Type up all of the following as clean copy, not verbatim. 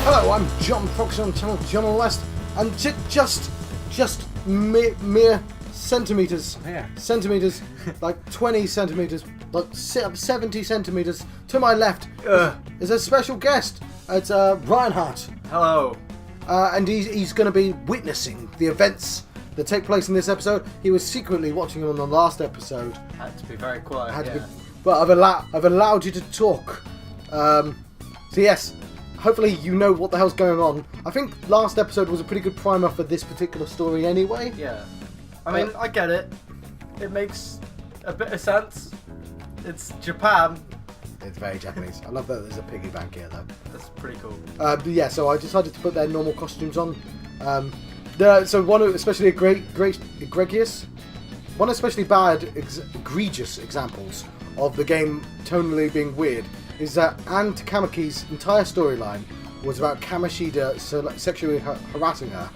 Hello, I'm John Fox on channel John West, and just mere centimeters, like 20 centimeters, like 70 centimeters to my left is a special guest. It's Ryanhart. Hello. And he's going to be witnessing the events that take place in this episode. He was secretly watching them on the last episode. Had to be very quiet. But I've allowed you to talk. So yes, hopefully you know what the hell's going on. I think last episode was a pretty good primer for this particular story anyway. Yeah. I mean, I get it. It makes a bit of sense. It's Japan. It's very Japanese. I love that there's a piggy bank here though. That's pretty cool. But yeah, so I decided to put their normal costumes on. So one especially egregious, one especially bad, egregious examples of the game tonally being weird is that Anne Takamaki's entire storyline was about Kamishida sexually harassing her.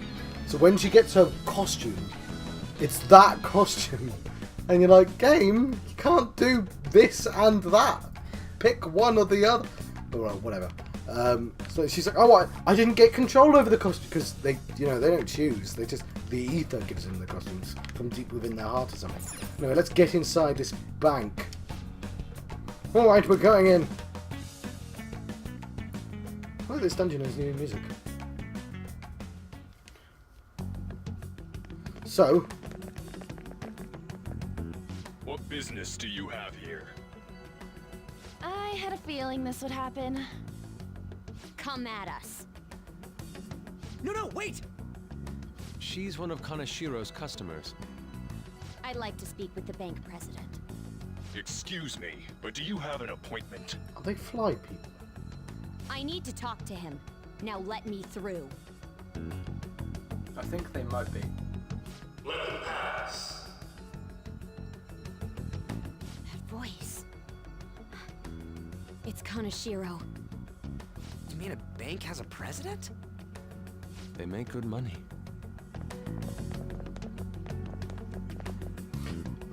So when she gets her costume, it's that costume. And you're like, game, you can't do this and that. Pick one or the other. Well, whatever. So she's like, oh, I didn't get control over the costume because they don't choose. They just, the ether gives them the costumes from deep within their heart or something. Anyway, let's get inside this bank. All right, we're going in. Oh, this dungeon has new music. So, what business do you have here? I had a feeling this would happen. Come at us. No, wait! She's one of Kaneshiro's customers. I'd like to speak with the bank president. Excuse me, but do you have an appointment? are they fly people? I need to talk to him. Now let me through. I think they might be. Let them pass. That voice. It's Kaneshiro. You mean a bank has a president? They make good money.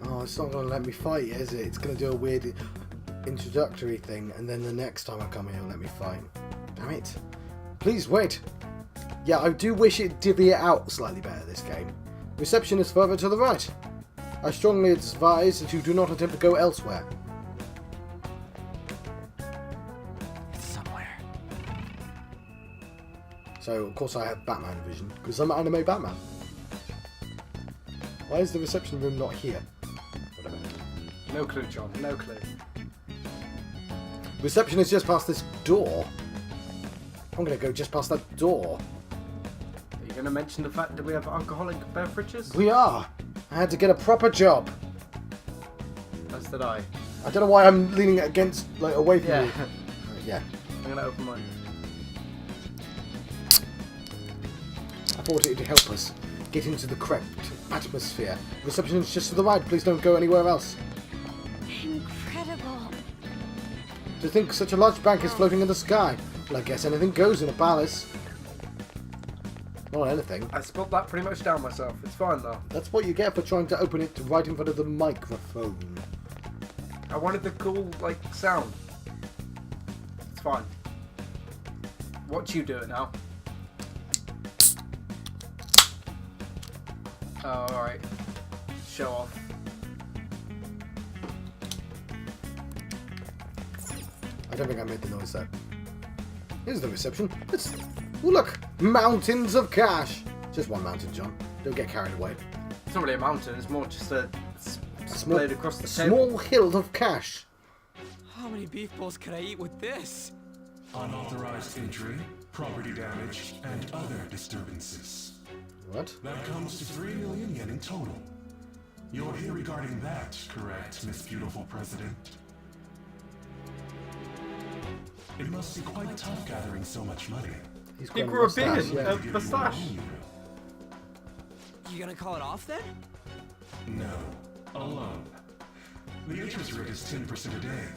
Oh, it's not going to let me fight, is it? It's going to do a weird introductory thing, and then the next time I come here, it'll let me fight. Damn it. Please wait. Yeah, I do wish it'd divvy it out slightly better, this game. Reception is further to the right. I strongly advise that you do not attempt to go elsewhere. It's somewhere. So, of course I have Batman vision, because I'm anime Batman. Why is the reception room not here? Whatever. No clue, John. No clue. Reception is just past this door. I'm going to go just past that door. Are you going to mention the fact that we have alcoholic beverages? We are. I had to get a proper job. As did I. I don't know why I'm leaning against, like, away from you. Yeah. I'm going to open mine. I thought it'd help us get into the correct atmosphere. Reception is just to the right. Please don't go anywhere else. Incredible. To think such a large bank is floating in the sky. Well, I guess anything goes in a palace. Not anything. I spilled that pretty much down myself. It's fine though. That's what you get for trying to open it right in front of the microphone. I wanted the cool, sound. It's fine. Watch you do it now. Oh, alright. Show off. I don't think I made the noise though. Here's the reception. Oh, look! Mountains of cash! Just one mountain, John. Don't get carried away. It's not really a mountain, it's more just a small- splayed across the table. Small hill of cash. How many beef balls could I eat with this? Unauthorized entry, property damage, and other disturbances. What? That comes to 3 million yen in total. You're here regarding that, correct, Miss Beautiful President? It must be quite tough gathering so much money. He's He got grew a mustache, beard, yeah. a mustache. You gonna call it off then? No, a loan. The interest rate is 10% a day.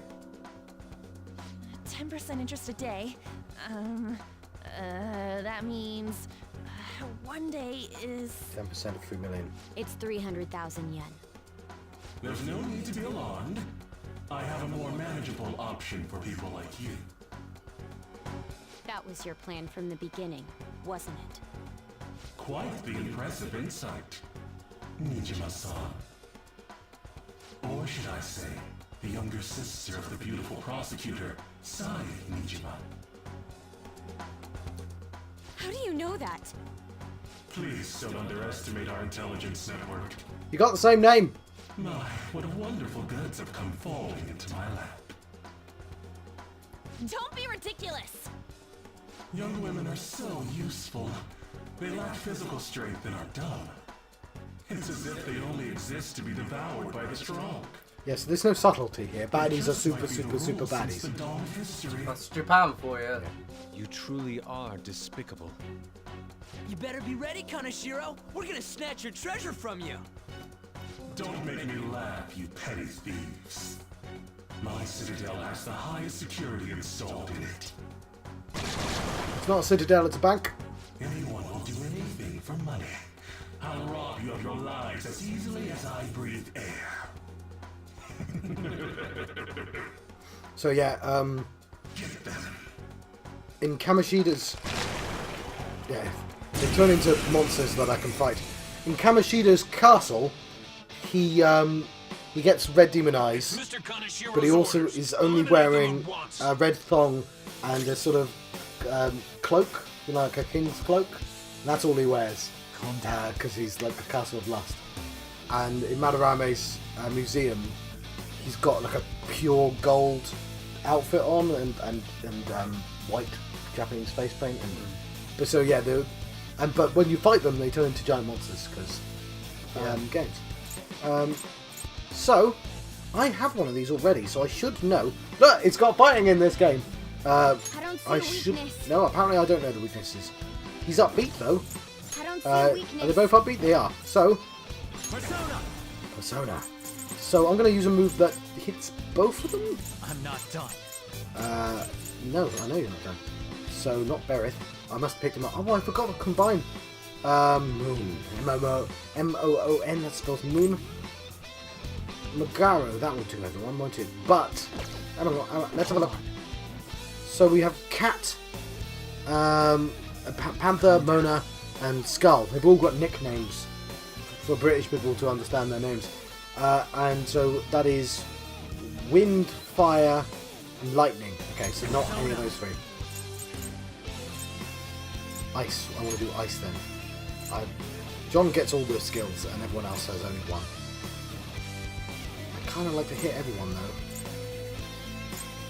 10% interest a day. That means one day is 10% of 3 million. it's 300,000 yen. There's no need to be alarmed. I have a more manageable option for people like you. That was your plan from the beginning, wasn't it? Quite the impressive insight, Nijima-san. Or should I say, the younger sister of the beautiful prosecutor, Sai Nijima. How do you know that? Please don't underestimate our intelligence network. You got the same name. My, what wonderful goods have come falling into my lap. Don't be ridiculous! Young women are so useful. They lack physical strength and are dumb. It's as if they only exist to be devoured by the strong. Yes, there's no subtlety here. Baddies are Just super, might be the super, super rules since the baddies. dawn of history. That's Japan for you. You truly are despicable. You better be ready, Kaneshiro. We're gonna snatch your treasure from you. Don't make me laugh, you petty thieves. My citadel has the highest security installed in it. It's not a citadel, it's a bank. Anyone will do anything for money. I'll rob you of your lives as easily as I breathe air. So yeah, Get them. in Kamoshida's... Yeah, they turn into monsters that I can fight. In Kamoshida's castle, he gets red demon eyes, but he also is only wearing a red thong and a sort of cloak, you know, like a king's cloak. And that's all he wears, because he's like the Castle of Lust. And in Madarame's museum, he's got like a pure gold outfit on and white Japanese face paint. But so yeah, but when you fight them, they turn into giant monsters because games. So I have one of these already, so I should know. Look, it's got fighting in this game. I don't see I a should. weakness. No, apparently I don't know the weaknesses. He's upbeat though. I don't see a weakness. Are they both upbeat? They are. So Persona. So I'm going to use a move that hits both of them. I'm not done. No, I know you're not done. So not Berith. I must have picked him up. Oh, I forgot to combine. Moon. M-O-O-N. That spells moon. Magaro. That will do everyone, won't it? But let's have a look. So we have Cat, Panther, Mona, and Skull. They've all got nicknames for British people to understand their names. And so that is Wind, Fire, and Lightning. Okay, so not any of those three. Ice. I want to do Ice then. John gets all the skills and everyone else has only one. I kind of like to hit everyone though.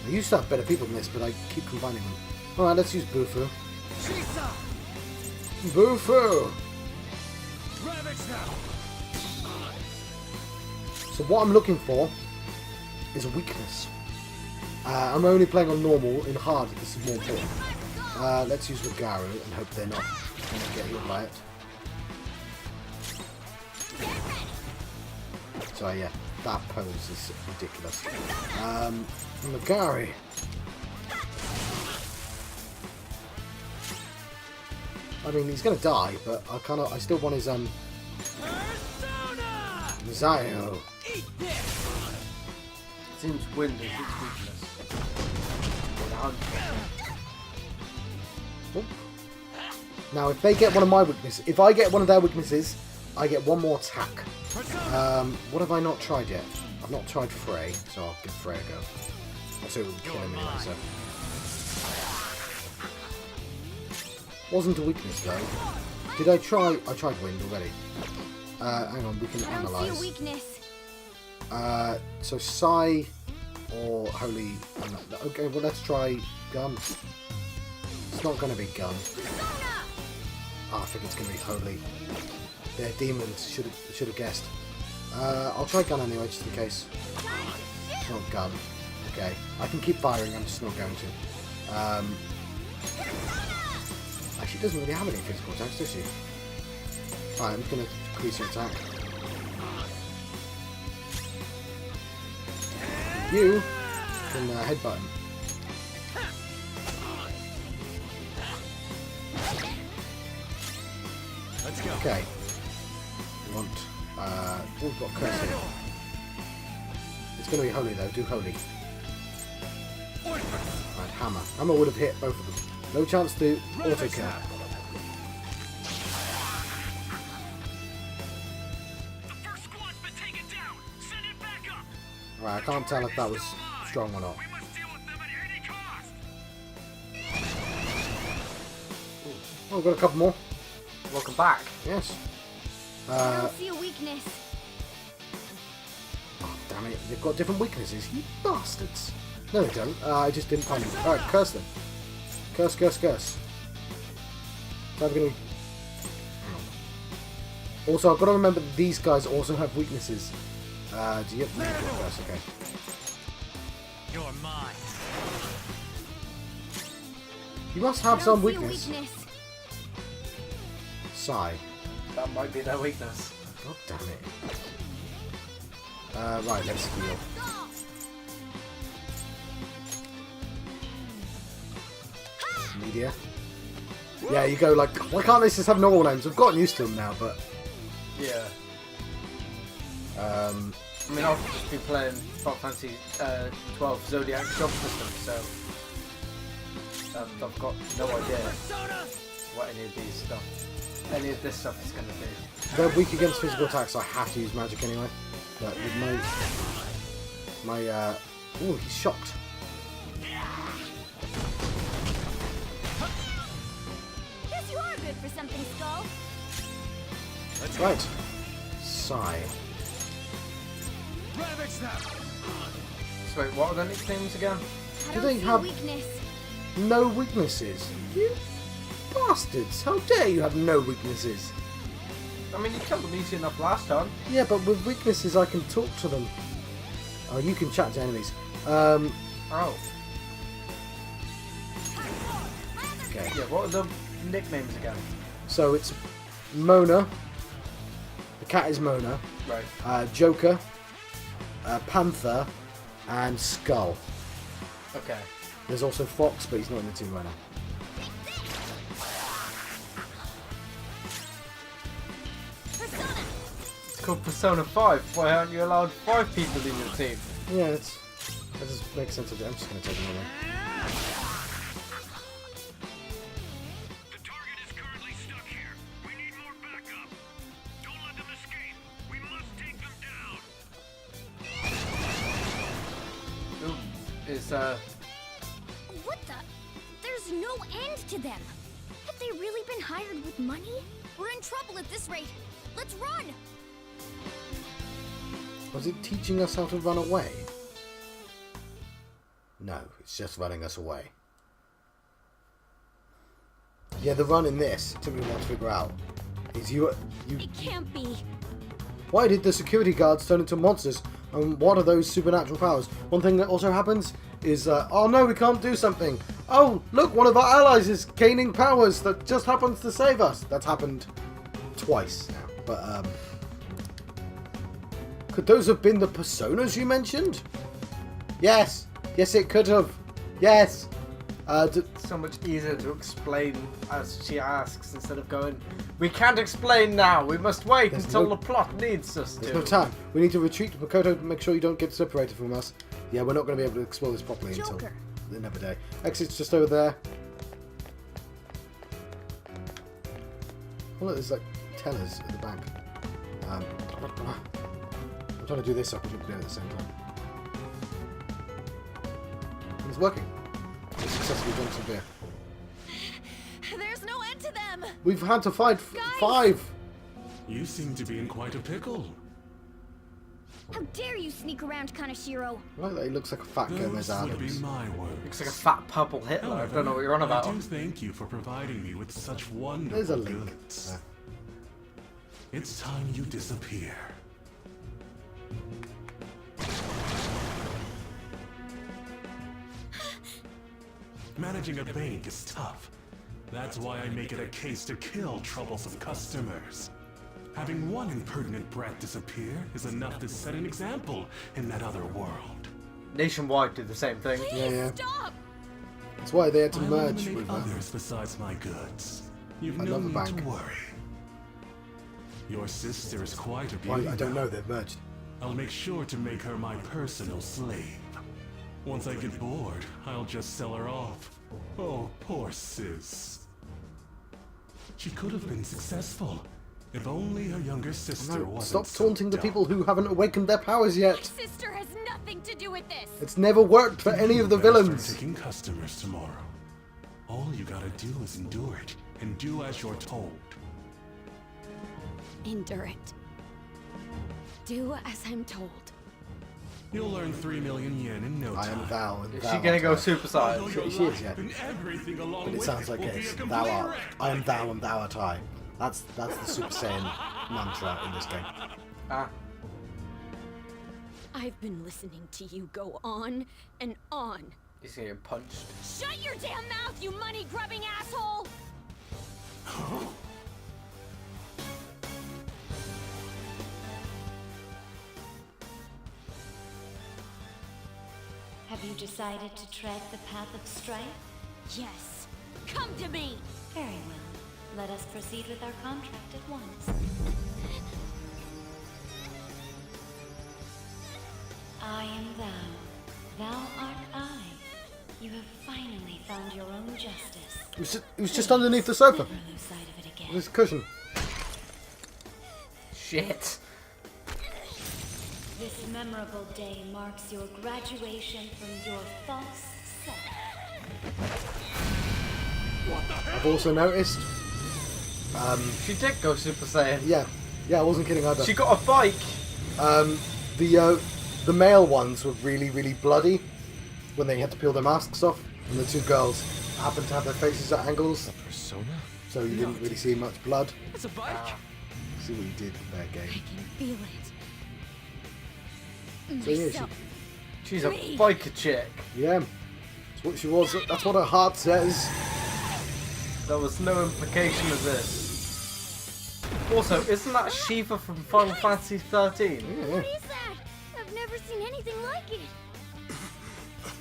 I used to have better people than this, but I keep combining them. Alright, let's use Bufu. Bufu! So what I'm looking for is a weakness. I'm only playing on normal. In hard, this is more important. Let's use Magaru and hope they're not going to get healed by it. So yeah, that pose is ridiculous. Magari. I mean, he's going to die, but I still want his Misayo. Seems wind is its weakness. Oh. Now, if they get one of my weaknesses, if I get one of their weaknesses, I get one more attack. What have I not tried yet? I've not tried Frey, so I'll give Frey a go. Also, it would kill him anyway, so. Wasn't a weakness though. Did I try? I tried wind already. Hang on, we can I don't analyze. see a weakness. So Sai or Holy. Okay, well let's try gun. It's not going to be gun. I think it's going to be Holy. They're demons. Should have guessed. I'll try gun anyway, just in case. It's not gun. Okay, I can keep firing. I'm just not going to. She doesn't really have any physical attacks, does she? Alright, I'm just going to increase her attack. You can headbutt him. Let's go. Okay. We want... we've got curse here. It's going to be Holy though, do Holy. Right, Hammer. Hammer would have hit both of them. No chance to auto kill. Right, I can't tell if that was strong or not. Oh, we've got a couple more. Welcome back. Yes. I don't see a weakness. Oh, damn it. They've got different weaknesses. You bastards. No, they don't. I just didn't find them. Alright, curse them. Curse, curse, curse. So I'm gonna... Also, I've got to remember that these guys also have weaknesses. Do you have... No, curse, okay. You're mine. You must have I some don't see a weakness. Sigh. That might be their weakness. God damn it. Right, let's heal. Media. Yeah, you go like, why can't they just have normal names? I've gotten used to them now, but... Yeah. I mean, I've just been playing Final Fantasy 12 Zodiac job system, so I've got no idea what any of this stuff is going to do. They're weak against physical attacks, so I have to use magic anyway. But with ooh, he's shocked. Guess you are good for something, Skull. Right. Sigh. So wait, what are their nicknames again? I Do don't they see have- a weakness. No weaknesses. You bastards. How dare you have no weaknesses? I mean, you killed them easy enough last time. Yeah, but with weaknesses I can talk to them. Oh, you can chat to enemies. Oh. Okay. Yeah, what are the nicknames again? So it's Mona. The cat is Mona. Right. Joker. Panther. And Skull. Okay. There's also Fox, but he's not in the team right now. It's called Persona 5. Why aren't you allowed 5 people in your team? Yeah, that just makes sense. I'm just going to take him away. The target is currently stuck here. We need more backup. Don't let them escape. We must take them down. Ooh, is What the? There's no end to them. Have they really been hired with money? We're in trouble at this rate. Let's run! Was it teaching us how to run away? No, it's just running us away. Yeah, the run in this took me a while to figure out. Is you. It can't be. Why did the security guards turn into monsters? And what are those supernatural powers? One thing that also happens is, oh no, we can't do something. Oh, look, one of our allies is gaining powers that just happens to save us. That's happened twice now. But, could those have been the personas you mentioned? Yes. Yes, it could have. Yes. so much easier to explain as she asks instead of going, we can't explain now, we must wait until the plot needs us to. There's no time. We need to retreat to Mokoto to make sure you don't get separated from us. Yeah, we're not going to be able to explore this properly until another day. Exit's just over there. Oh, look, there's like tellers at the bank. I'm trying to do this so I can do it at the same time. And it's working. We successfully drank some beer. There's no end to them! We've had to fight 5! You seem to be in quite a pickle. How dare you sneak around Kaneshiro? Right, that he looks like a fat Gomez Those would be Adams. my words. Looks like a fat purple Hitler, I don't know what you're on about. I do thank you for providing me with such wonderful There's a link. goods. It's time you disappear. Managing a bank is tough. That's why I make it a case to kill troublesome customers. Having one impertinent brat disappear is enough to set an example in that other world. Nationwide do the same thing. Yeah. Stop! That's why they had to I'll merge eliminate with others besides my goods. You've I no love a need bank. to worry. Your sister is quite a Why, beauty. I don't know, they've merged. I'll make sure to make her my personal slave. Once I get bored, I'll just sell her off. Oh, poor sis. She could have been successful. If only her younger sister No, wasn't stop so taunting the dumb. people who haven't awakened their powers My yet. sister has nothing to do with this. It's never worked for any of the Better start villains. taking customers tomorrow. All you gotta do is endure it, and do as you're told. Endure it. Do as I'm told. You'll earn 3 million yen in no I time. am thou, and Is thou she gonna art go I. Super Although Saiyan? your She is, life yeah. and everything along But it with sounds like will be it's a thou complete art. wreck. I am thou and thou art I. That's the Super Saiyan mantra in this game. Ah, I've been listening to you go on and on. he's getting punched. Shut your damn mouth, you money-grubbing asshole! Have you decided to tread the path of strife? Yes. Come to me! Very well. Let us proceed with our contract at once. I am thou. Thou art I. You have finally found your own justice. It was just underneath the sofa. Never lose sight of it again. This cushion. Shit. This memorable day marks your graduation from your false self. I've also noticed. She did go Super Saiyan. Yeah, I wasn't kidding either. She got a bike. The male ones were really, really bloody when they had to peel their masks off, and the two girls happened to have their faces at angles, Persona? so you didn't really see much blood. It's a bike. See what you did there, I game. can feel it. So yeah, Myself. She's a biker chick. Yeah, that's what she was. That's what her heart says. There was no implication of this. Also, isn't that Shiva from Final Fantasy 13? Yeah, What is that? I've never seen anything like it.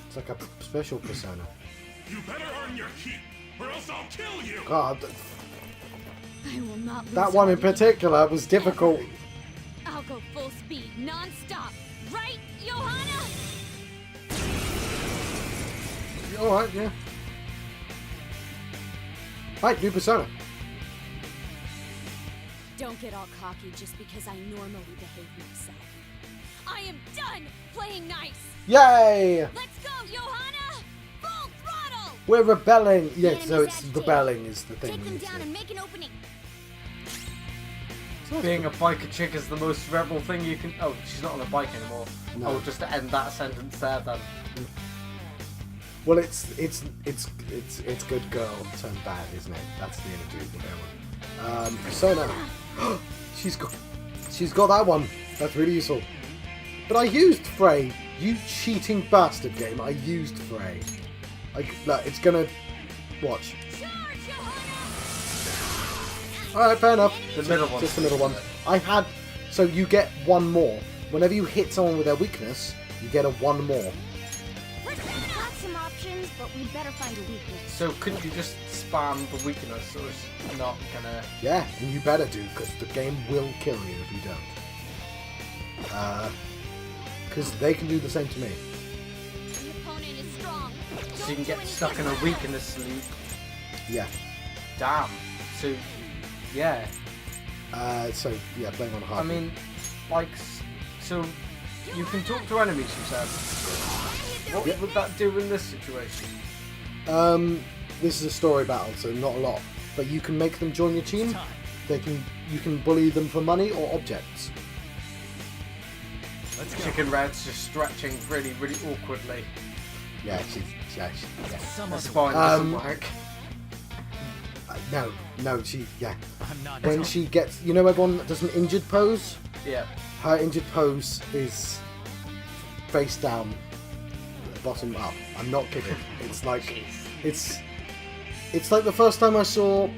it's like a special persona. You better earn your keep, or else I'll kill you! God, I will not lose that one in heart. particular was difficult. I'll go full speed, non-stop. Right, Johanna? All right, yeah. Right, new persona. Don't get all cocky just because I normally behave myself. I am done playing nice. Yay! Let's go, Johanna! Full throttle! We're rebelling. Yeah, enemy's so it's agitated. rebelling is the thing. Take we them need to down do. and make an opening. Being a biker chick is the most rebel thing you can. Oh, she's not on a bike anymore. No. Oh, just to end that sentence there then. Well, it's good girl turned bad, isn't it? That's the imagery of the one. Persona. she's got that one. That's really useful. But I used Frey. You cheating bastard game. I used Frey. Look, it's gonna watch. Charge, Johanna! All right, fair enough. The middle one. Just the middle one. So you get one more. Whenever you hit someone with their weakness, you get a one more. We've got some options, but we'd better find a weakness. So couldn't you just spam the weakness, or is it not gonna? Yeah, and you better do, because the game will kill you if you don't. Because they can do the same to me. The opponent is strong. So you can get stuck in a weakness loop. Yeah. Damn. So, yeah. So yeah, playing on hard. I mean, like, so you can talk to enemies. You said. What would that do in this situation? This is a story battle, so not a lot. But you can make them join your team. You can bully them for money or objects. Chicken Red's just stretching really, really awkwardly. Yeah, she. Her spine doesn't work. No, she. Yeah. I'm not. When she gets, everyone does an injured pose. Yeah. Her injured pose is face down, bottom up. I'm not kidding. It's like it's like the first time I saw.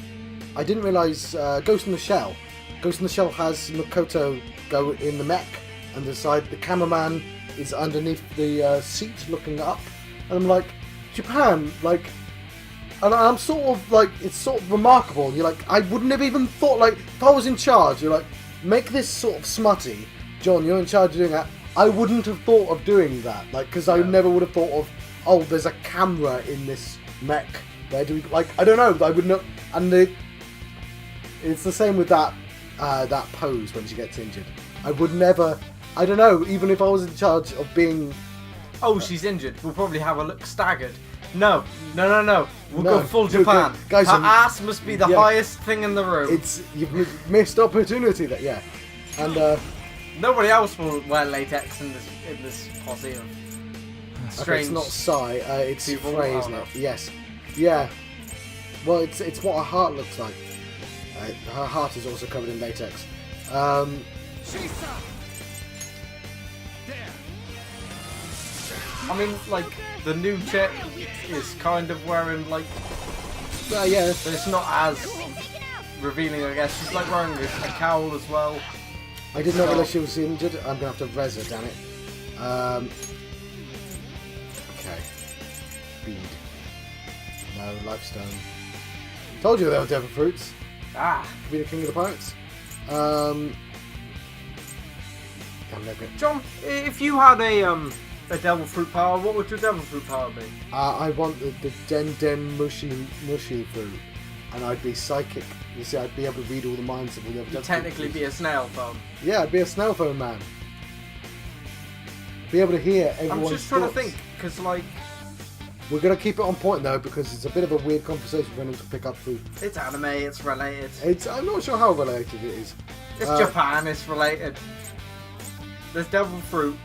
I didn't realize Ghost in the Shell. Ghost in the Shell has Mokoto go in the mech, and the cameraman is underneath the seat looking up, and I'm like, Japan, like. And I'm sort of like, it's sort of remarkable. You're like, I wouldn't have even thought, like, if I was in charge, you're like, make this sort of smutty. John, you're in charge of doing that. I wouldn't have thought of doing that. Like, because I never would have thought of, oh, there's a camera in this mech. Where do we, like, I don't know. I wouldn't have, and it's the same with that pose when she gets injured. I would never, I don't know, even if I was in charge of being... Oh, she's injured. We'll probably have her look staggered. No. We'll go full no, Japan. guys, her ass must be the highest thing in the room. You've missed opportunity there, yeah. And nobody else will wear latex in this posse of strange. okay, it's not Psy, it's people. Frey, Oh, isn't no. it? Yes. Yeah. Well, it's what her heart looks like. Her heart is also covered in latex. I mean, like, the new chick is kind of wearing, like... Yeah. But it's not as revealing, I guess. She's, like, wearing a cowl as well. I did not realize she was injured. I'm going to have to res her, damn it. Okay. Bead. No, Lifestone. Told you they were devil fruits. Ah. Could be the king of the pirates. John, if you had a devil fruit power, what would your devil fruit power be? I want the Den Mushi fruit, and I'd be psychic. You see, I'd be able to read all the minds of all the other. You'd technically be a snail phone. Yeah, I'd be a snail phone man. Be able to hear everyone's I'm just trying thoughts. to think, because like... We're going to keep it on point though, because it's a bit of a weird conversation for anyone to pick up through. It's anime, it's related. I'm not sure how related it is. It's Japan, it's related. There's devil fruit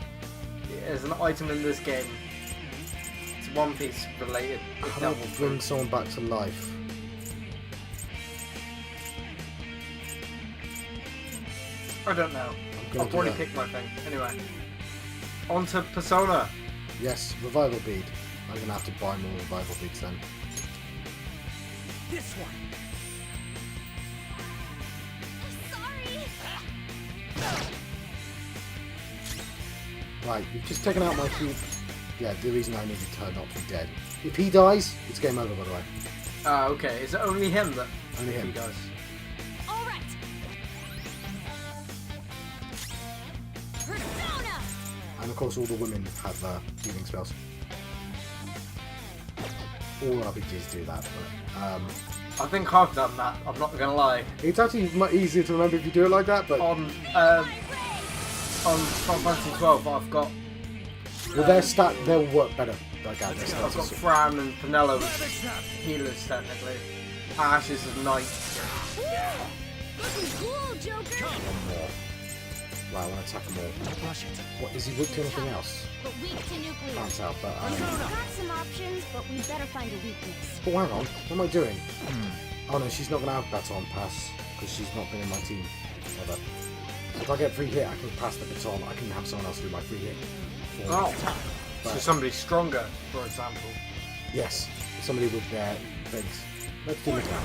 as an item in this game. It's One Piece related. How do I bring someone back to life? I don't know. I've already picked my thing. Anyway. On to Persona. Yes, revival bead. I'm going to have to buy more revival beads then. This one. Right, you've just taken out my cube. Yeah, the reason I needed her not to be dead. If he dies, it's game over, by the way. Okay. Is it only him that Only him. he does? All right. Persona. And of course, all the women have healing spells. All RPGs do that, but I think I've done that. I'm not gonna lie. it's actually much easier to remember if you do it like that. But On Final Fantasy 12, I've got well, their stat they'll work better. Like that. Their I've stats got are- Fran and Penelo as healers technically. Ash is a knight. Looking cool, Joker. One more. Right, I want to attack them all. What is he weak to anything else? But weak to nuclear. Can't tell, but We've got some options, but we better find a weakness. oh, hang on. What am I doing? Oh no, she's not going to have baton pass because she's not been in my team ever. So if I get free hit, I can pass the baton. I can have someone else do my free hit. for me. Oh, so Right. somebody stronger, for example. Yes, somebody with their things. Let's do it now.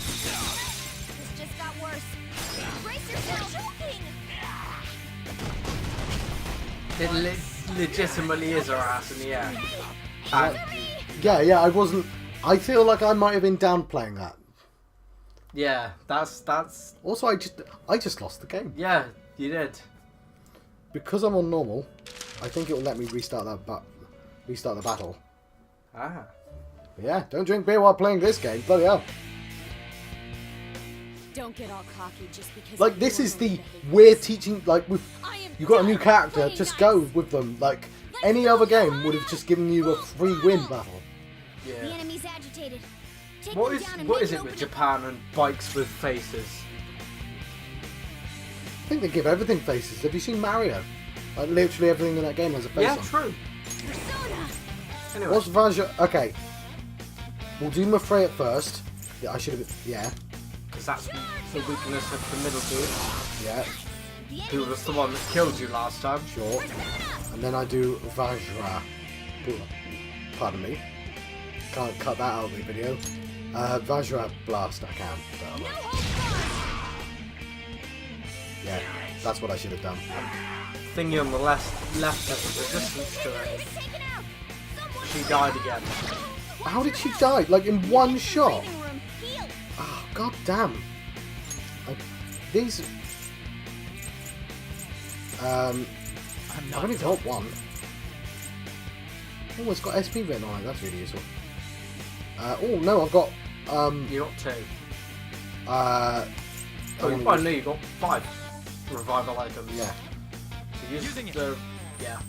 This just got worse. Brace yourself. Choking. It legitimately is her ass in the air. And Yeah, I wasn't. I feel like I might have been downplaying that. yeah, that's Also, I just lost the game yeah, you did. because I'm on normal. I think it will let me restart restart the battle. Ah. But yeah, don't drink beer while playing this game. Bloody hell! Don't get all cocky just because. Like I this is the normally behave we're myself. teaching. Like with I am you got a new done character, playing just nice. go with them. Like any other game would have just given you a free win battle. The Yeah. enemy's agitated. Take What them is down and what make is an it with opening. Japan and bikes with faces? I think they give everything faces. Have you seen Mario? Like literally everything in that game has a face Yeah, on. true. Persona. Anyway, What's Vajra? Okay, we'll do Mafrey at first. Yeah, I should have. Yeah, because that's the weakness of the middle dude, yeah, The who enemy. was the one that killed you last time. sure. And then I do Vajra. Pardon me. Can't cut that out of the video. Vajra Blast, I can. But No I won't. hope. Yeah, that's what I should have done. Thingy on the left has resistance to it. Taken out. Someone She died again. How did she die? Like in one shot? Breathing room. Heal. Oh, god damn. These... I've only got one. Oh, it's got SP written on it. That's really useful. Oh, no, I've got... You got 2. Oh, No, you got 5 revival items. Yeah. So Using it. Yeah.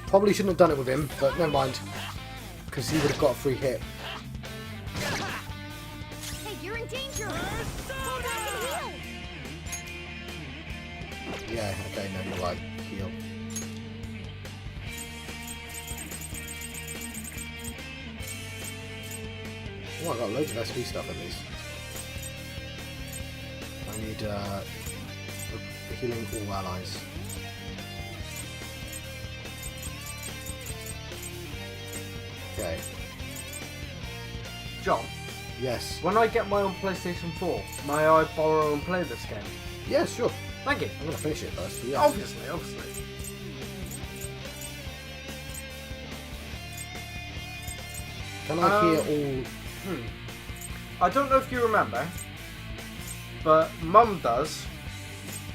Probably shouldn't have done it with him, but never mind. Because he would have got a free hit. Hey, you're in danger. Go back and heal. Yeah, okay, no, you're right. Heal. Oh, I got loads of SP stuff at least. I need healing all allies. Okay. John, Yes. when I get my own PlayStation 4, may I borrow and play this game? Yeah, sure. Thank you. I'm gonna finish it first. But yeah. Obviously. Can I hear all? I don't know if you remember, but Mum does,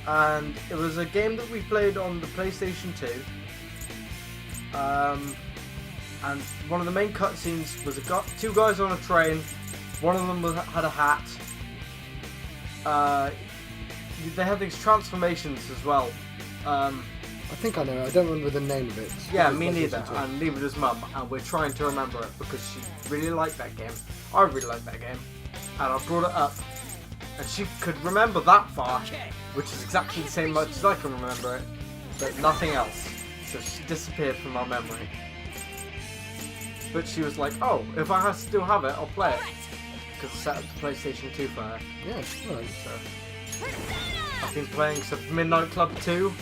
and it was a game that we played on the PlayStation 2. And one of the main cutscenes was two guys on a train. One of them had a hat. They had these transformations as well. I think I know. I don't remember the name of it. Yeah, me neither, and neither does Mum, and we're trying to remember it because she really liked that game. I really liked that game, and I brought it up, and she could remember that far, which is exactly the same much as I can remember it, but nothing else. So she disappeared from our memory. But she was like, oh, if I still have it, I'll play it. Because I set up the PlayStation 2 for her. Yeah, alright. So I've been playing some Midnight Club 2.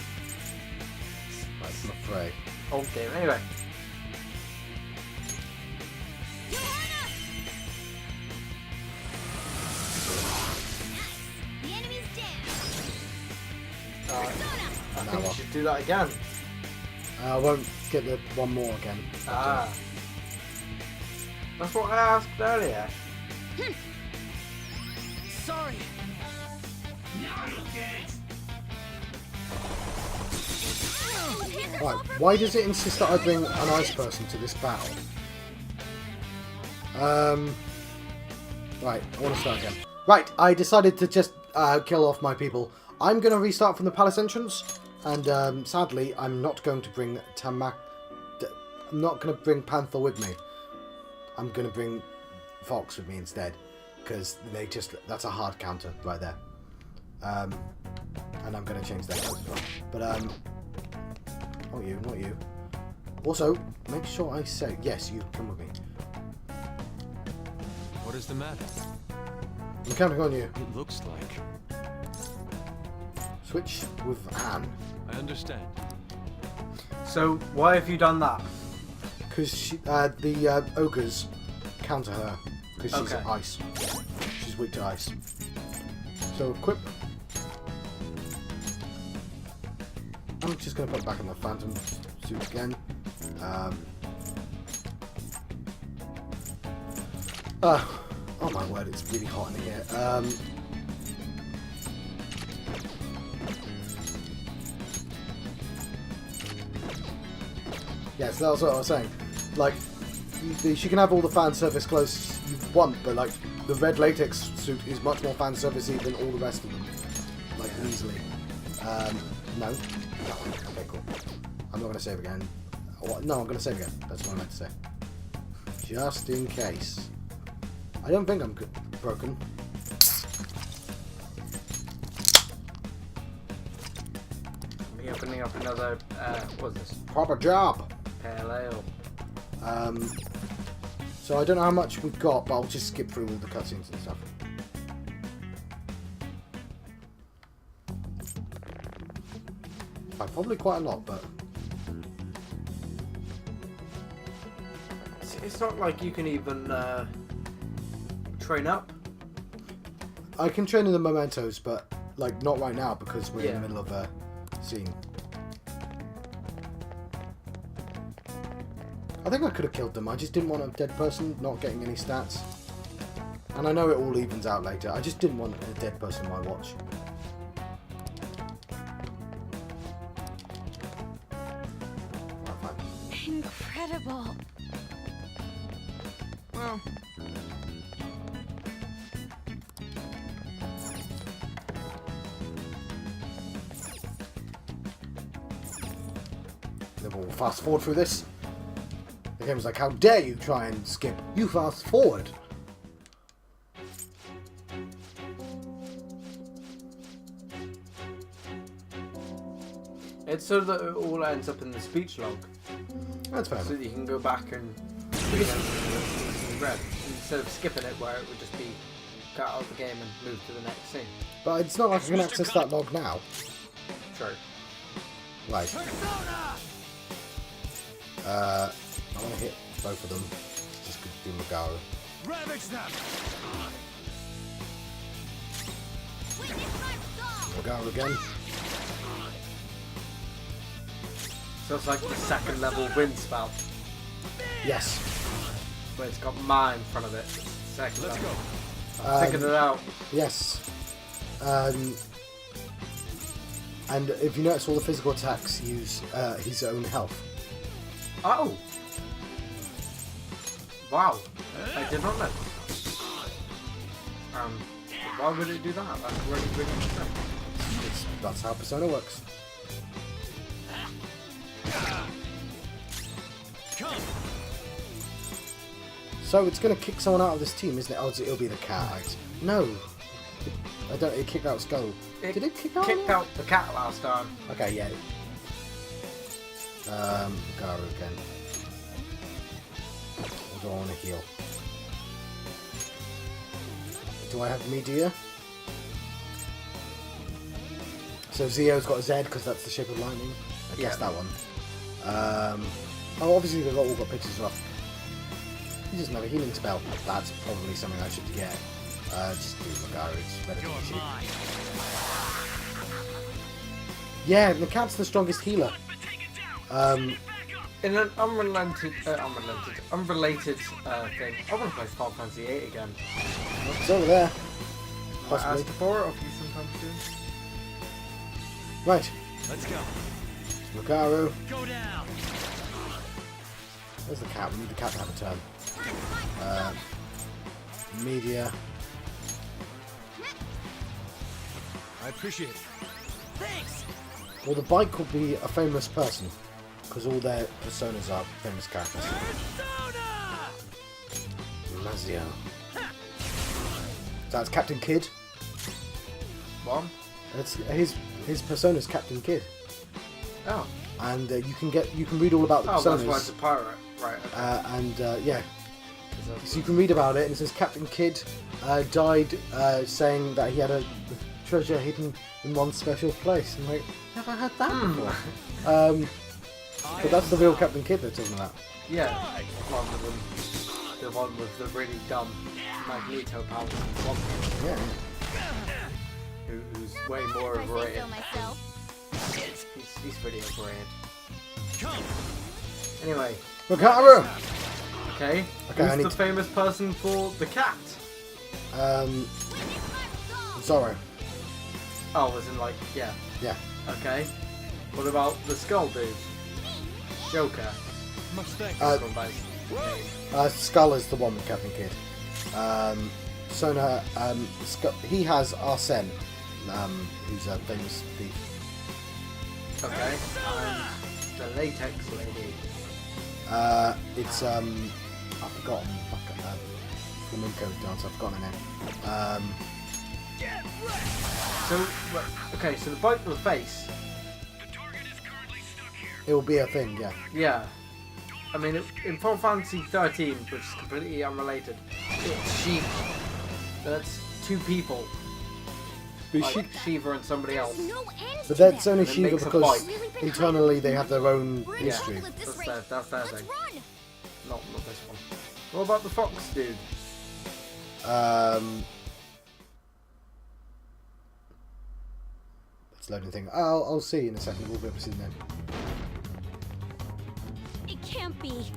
I'm afraid. Old game. Anyway. Johanna! The enemy's down. I think we should do that again. I won't get the one more again. Ah. That's what I asked earlier. Sorry. Right, why does it insist that I bring an ice person to this battle? Right, I want to start again. Right, I decided to just kill off my people. I'm going to restart from the palace entrance, and sadly, I'm not going to bring I'm not going to bring Panther with me. I'm going to bring Fox with me instead, because that's a hard counter right there. And I'm going to change that as well. But not you. Also, make sure I say yes. You come with me. What is the matter? I'm counting on you. It looks like... Switch with Anne. I understand. So why have you done that? Because the ogres counter her because she's Okay. ice. She's weak to ice. So equip. I'm just going to put back on the phantom suit again. Oh my word, it's really hot in here. Yes, that was what I was saying. Like, she can have all the fan service clothes you want, but like the red latex suit is much more fan servicey than all the rest of them. Like easily. No. Okay, cool. I'm not gonna save again. No, I'm gonna save again. That's what I meant to say. Just in case. I don't think I'm broken. Me opening up another. What's this? Proper job. Pale ale. So I don't know how much we've got, but I'll just skip through all the cutscenes and stuff. Probably quite a lot, but It's not like you can even train up. I can train in the mementos, but like not right now because we're in Yeah. the middle of a scene. I think I could have killed them. I just didn't want a dead person not getting any stats. And I know it all evens out later. I just didn't want a dead person on my watch. Incredible. Well. Then we'll fast forward through this. The game's like, how dare you try and skip? You fast forward. It's so that it all ends up in the speech log. That's fair. So that you can go back and read instead of skipping it where it would just be cut out of the game and move to the next scene. But it's not like I can access that log now. True. Right. I want to hit both of them. Just do Magaro. Ravage them. Magaro again. So it's like the second level wind spell, Yes. where it's got Ma in front of it. Second Let's level. go. Figured it out. Yes. And if you notice, all the physical attacks use his own health. Oh! Wow. I did not know. Why would it do that? That's really interesting. That's how Persona works. Come. So it's going to kick someone out of this team, isn't it? Oh, it'll be the cat. No. I don't. It kicked out Skull. Did it kick out? Kicked out the cat last time. Okay, yeah. Garu again. Or do I want to heal? Do I have media? So Zio's got a Z because that's the shape of lightning. I guess that one. Oh, obviously they've all got pictures of. He doesn't have a healing spell. That's probably something I should get. Just do Magaru. It's relatively cheap. Yeah, the cat's the strongest healer. In an unrelated thing, I want to play Final Fantasy VIII again. It's over there. I Possibly. asked for it, or you sometimes do. Right. Let's go. Magaru. Go down. Where's the cat? We need the cat to have a turn. Media. I appreciate it. Thanks. Well, the bike will be a famous person. Because all their personas are famous characters. Persona. Mazio. That's Captain Kidd. What? That's his persona's Captain Kidd. Oh. And you can read all about the Oh, personas. that's why it's a pirate. Right. Okay. Yeah. So you can read about it, and it says Captain Kidd died saying that he had a treasure hidden in one special place. I'm like, never heard that before. But that's the real Captain Kidd they're talking about. Yeah. Rather than the one with the really dumb Magneto powers. Yeah. Who's way more overrated. He's pretty overrated. Come. Anyway. Magaru! Okay. Okay, Who's the famous person for the cat? Zorro. Oh, as in like, yeah. Yeah. Okay. What about the skull dude? Joker. Much thanks. Gone by his name. Skull is the one with Captain Kidd. Sona, he has Arsene, who's a famous thief. Okay. And the latex lady. It's I've forgotten. Flamenco dance. I've forgotten her name. So, okay. So the bite to the face. The target is currently stuck here. It will be a thing. Yeah. Yeah. I mean, in Final Fantasy 13, which is completely unrelated, it's Shiva. That's two people. Like Shiva and somebody else. But that's only And it Shiva makes a because bike. internally they have their own history. That's their thing. Not this one. What about the fox dude? It's loading thing. I'll see in a second. We'll be able to see the name. It can't be.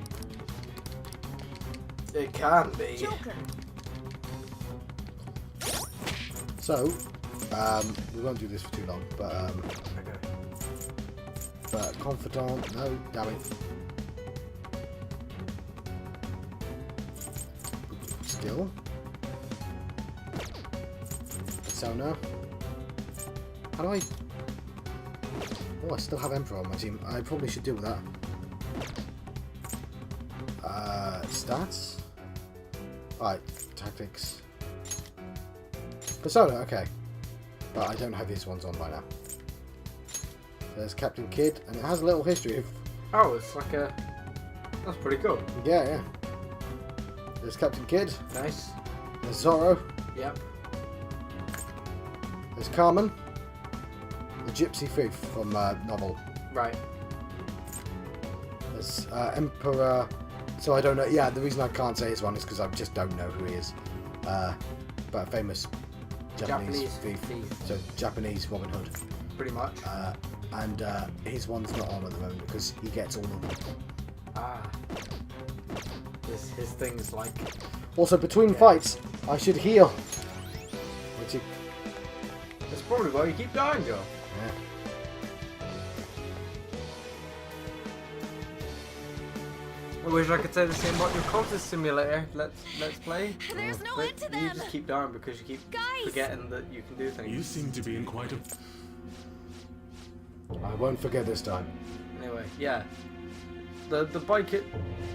It can be. Joker. So, we won't do this for too long, but Okay. confidant. No, damn it. Still. Persona. How do I? Oh, I still have Emperor on my team. I probably should deal with that. Stats. Right, tactics. Persona, okay. But I don't have these ones on right now. There's Captain Kidd, and it has a little history of... Oh, it's like a... That's pretty cool. Yeah, yeah. There's Captain Kidd. Nice. There's Zorro. Yep. There's Carmen. The Gypsy Thief from novel. Right. There's Emperor... So I don't know... Yeah, the reason I can't say his one is because I just don't know who he is. But a famous Japanese thief. So Japanese Robin Hood. Pretty much. And his one's not on at the moment because he gets all of them. Ah. His thing's like... Also, between fights, I should heal. Which is... That's probably why you keep dying, Joe. Yeah. I wish I could say the same about your contest simulator. Let's play. There's no But end to you them. just keep dying because you keep Guys! forgetting that you can do things. You seem to be in quite a... I won't forget this time. Anyway, yeah. The bike, it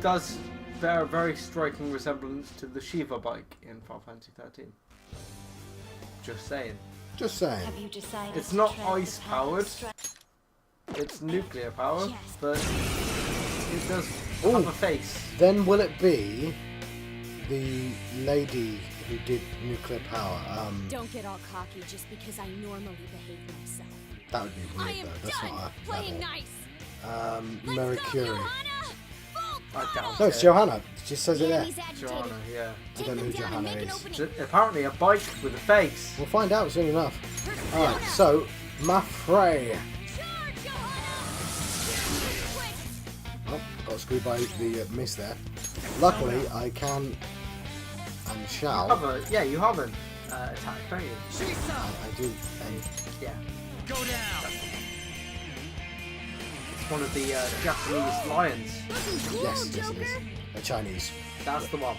does bear a very striking resemblance to the Shiva bike in Final Fantasy 13. Just saying. Just saying. Have you decided It's to not tread the ice path powered. of strife? It's nuclear powered, Yes. but it does Ooh. have a face. Then will it be the lady who did nuclear power? Don't get all cocky just because I normally behave myself. That would be I weird am though. That's done not playing a nice. Mary Let's go, Curie. Johanna! Full I doubt No, it's it. Johanna. It just says it Yeah, there. he's agitated. Johanna, yeah. I don't know who Take them down Johanna and make an is. opening. Apparently a bike with a face. We'll find out soon enough. Alright, so, Mafrey. Charge, Johanna! Quick! Oh, got screwed by the miss there. Luckily, I can and shall. You have an attack, don't you? I do. And Yeah. Go down! It's one of the Japanese lions. Cool, yes, yes, it Joker. is. They're Chinese. That's the one.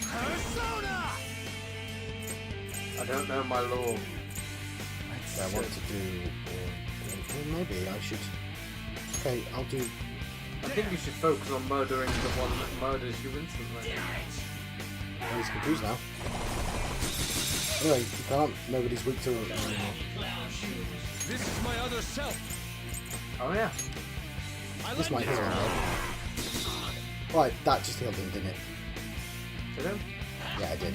Persona! I don't know my law. So I want to do. Or maybe I should. Okay, I'll do. I think you should focus on murdering the one that murders you instantly. Oh, he's confused now. Anyway, you can't. Nobody's weak to it anymore. This is my other self. Oh yeah. I This like might heal him though. Right, that just healed him, didn't it? Did him? Yeah, I did.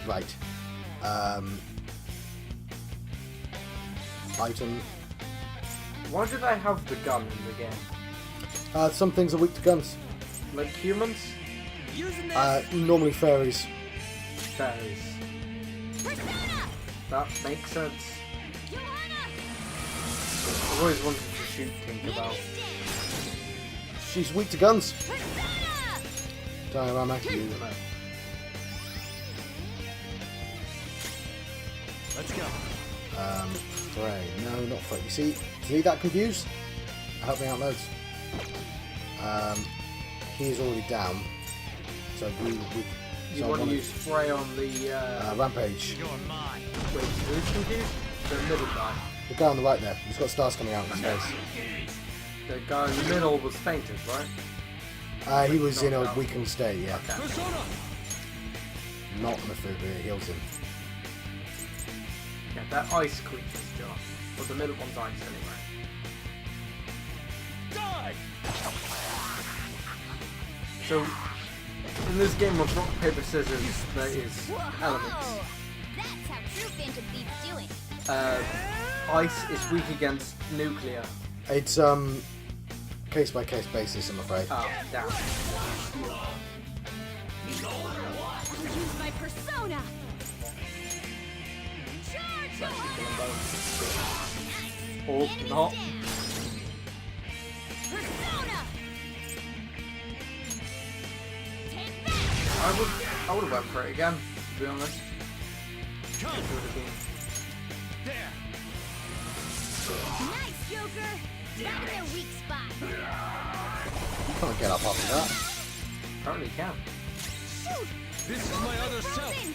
Right. Item. Why did I have the gun in the game? Some things are weak to guns. Like humans? Using this. Normally fairies. Fairies. Persona! That makes sense. Johanna! I've always wanted to shoot Tinkerbell. She's weak to guns. Persona! Diorama. You. Let's go. Frey. No, not Frey. You see that confused? Help me out loads. He's already down. So we You so I want to wanna- use spray on the Rampage. You're mine. wait, who's confused? The middle guy. The guy on the right there. He's got stars coming out of his face. The guy in the middle was fainted, right? He was in a weakened state, yeah. Persona! Not the food, but it heals him. Yeah, they're ice creatures, John. But the middle one's ice anyway. Die! So, in this game of rock, paper, scissors, there is elements. Whoa! That's how true Phantom Thief's doing. Ice is weak against nuclear. It's case by case basis, I'm afraid. Oh, damn. Use my persona! Charge, It's actually killing Johanna! both. Or not. Persona! I would have went for it again, to be honest. Come. It would have been. There. Nice, Joker! Right in their weak spot. You can't get up after that. Apparently you can. Shoot! This is my other self. Frozen!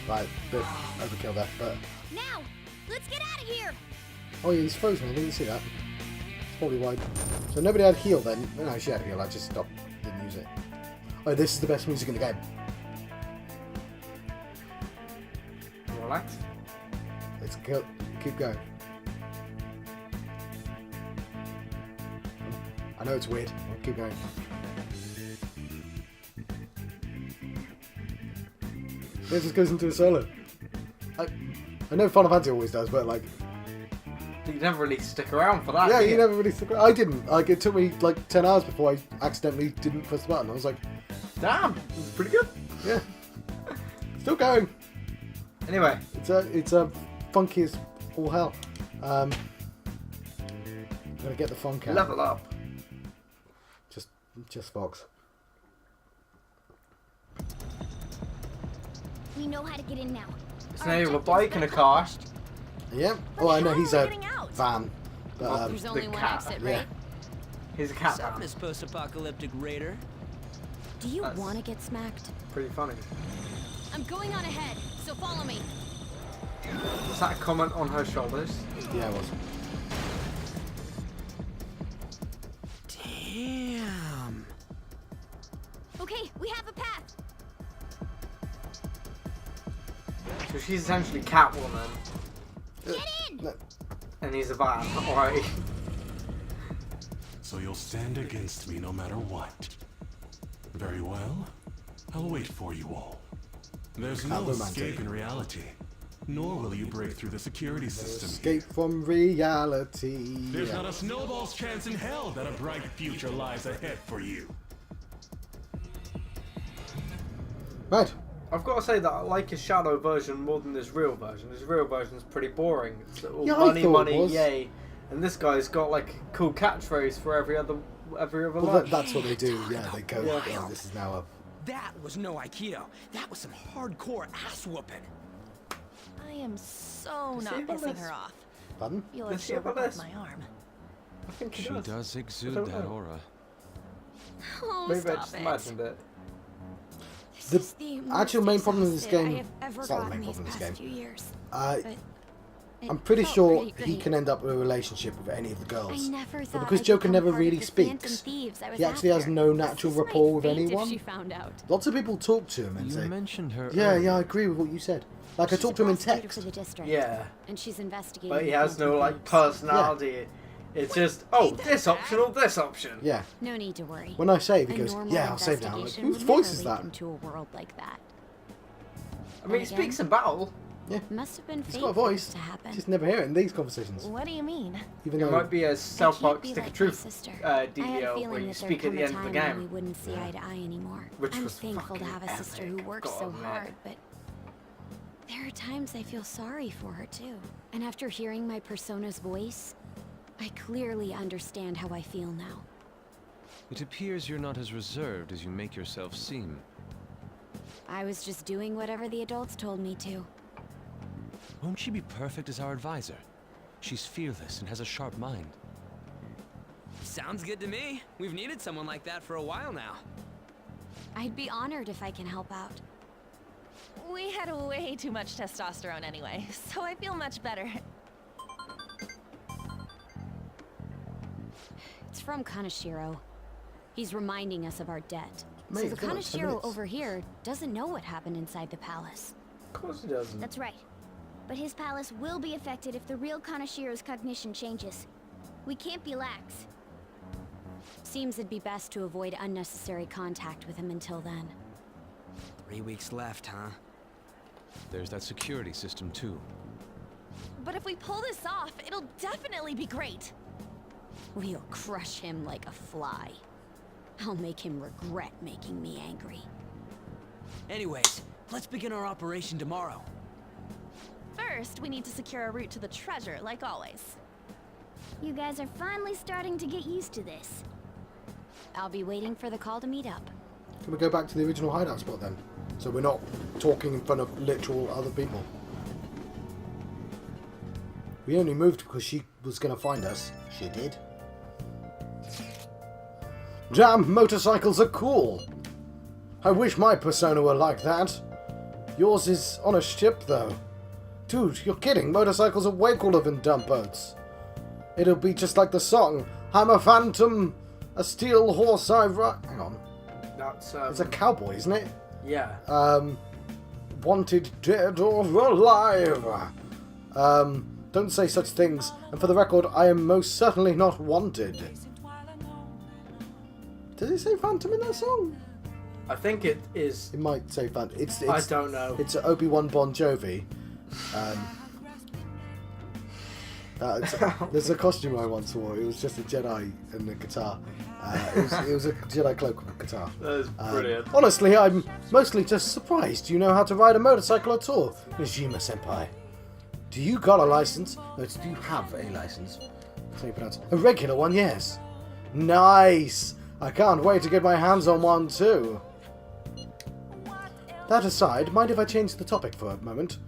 Right, bit overkill there, but... Now, let's get out of here! Oh yeah, he's frozen, I didn't see that. It's probably why. So nobody had heal then? No, she had heal, I just stopped, didn't use it. Oh, this is the best music in the game. Relax. Let's keep going. I know it's weird, I'll keep going. This just goes into a solo. I know Final Fantasy always does, but like... You never really stick around for that. Yeah, do you never really... I didn't. Like, it took me like 10 hours before I accidentally didn't press the button. I was like, Damn, it's pretty good. yeah. Still going. Anyway, It's funky as all hell. Gotta get the funk out. level up. Just Fox. We know how to get in now. So now you have a bike and a car. Yeah. Oh, I know he's how are a we getting out? van. But, There's the only one cat, exit, yeah. right? He's a cat Sound man. is post-apocalyptic raider. Do you That's- want to get smacked? Pretty funny. I'm going on ahead, so follow me. Was that a comment on her shoulders? yeah, it was. Damn. Okay, we have a path. So she's essentially Catwoman, Get in! No, and he's a van. Alright. So you'll stand against me no matter what. Very well. I'll wait for you all. There's no romantic. escape in reality, nor will you break through the security system. escape from reality. There's Yeah. not a snowball's chance in hell that a bright future lies ahead for you. Right. I've got to say that I like his shadow version more than his real version. His real version's pretty boring. It's all Yeah, I money, thought it money, was. yay. And this guy's got like a cool catchphrase for every other Well, lunch. that's what they do. Yeah, they go. Yeah. Oh, this is now a. That was no Aikido. That was some hardcore ass whooping. I am so See not about pissing this? her off. Pardon? Feel Let's like see she'll about rip off this. my arm. I think he She does. does I exude don't that know. aura. Oh, Maybe I stop just it. imagined it. This The is the actual most main problem with this exhausted game- I have ever it's not the gotten main these problem with this past game. few years. I'm It pretty felt sure pretty he great. can end up with a relationship with any of the I girls. never But thought because I'd Joker become never part really of the Phantom speaks, Thieves I was he actually has after. no natural This rapport might with faint anyone. If she found out. Lots of people talk to him and You say, mentioned her "Yeah, earlier. yeah, I agree with what you said." Like I She's talked a to him in prosecutor text. for the district, Yeah. and she's investigating. But he the has no Phantom like Thieves. personality. It's just, oh, this optional, this option. Yeah. No need to worry. When I save, he A goes, normal "Yeah, I'll save now." I'm like, investigation whose would voice never is lead that? into a world like that. I mean, he Again? speaks in battle. Yeah, Must have been he's fate got a for this voice. to happen. Just never hear it in these conversations. What do you mean? Even It though might be a South I Park can't be Stick like of my Truth sister. I had a DDO feeling where you that speak at the there'd end of come the a time when we game. wouldn't see eye to eye anymore. Which I'm was thankful to have a fucking sister who epic, works gotta so admit. hard, but there are times I feel sorry for her too. And after hearing my persona's voice, I clearly understand how I feel now. It appears you're not as reserved as you make yourself seem. I was just doing whatever the adults told me to. Won't she be perfect as our advisor? She's fearless and has a sharp mind. Sounds good to me. We've needed someone like that for a while now. I'd be honored if I can help out. We had way too much testosterone anyway, so I feel much better. It's from Kaneshiro. He's reminding us of our debt. Mate, so the it's got like 10 Kaneshiro minutes. over here doesn't know what happened inside the palace. Of course he doesn't. That's right. But his palace will be affected if the real Kaneshiro's cognition changes. We can't be lax. Seems it'd be best to avoid unnecessary contact with him until then. 3 weeks left, huh? There's that security system too. But if we pull this off, it'll definitely be great. We'll crush him like a fly. I'll make him regret making me angry. Anyways, let's begin our operation tomorrow. First, we need to secure a route to the treasure, like always. You guys are finally starting to get used to this. I'll be waiting for the call to meet up. Can we go back to the original hideout spot then? So we're not talking in front of literal other people. We only moved because she was going to find us. She did. Damn, motorcycles are cool. I wish my persona were like that. Yours is on a ship, though. Dude, you're kidding. Motorcycles are way cooler than dump boats. It'll be just like the song. I'm a phantom, a steel horse I ride. Hang on. That's It's a cowboy, isn't it? yeah. Wanted dead or alive. Don't say such things. And for the record, I am most certainly not wanted. Does it say phantom in that song? I think it is. It might say phantom. It's I don't know. It's Obi-Wan Bon Jovi. There's a costume I once wore. It was just a Jedi and a guitar. It was a Jedi cloak with a guitar. That is brilliant. Honestly, I'm mostly just surprised you know how to ride a motorcycle at all, Nijima-senpai. Do you got a license? No, do you have a license? That's how you pronounce it. A regular one, yes. Nice! I can't wait to get my hands on one too. That aside, mind if I change the topic for a moment?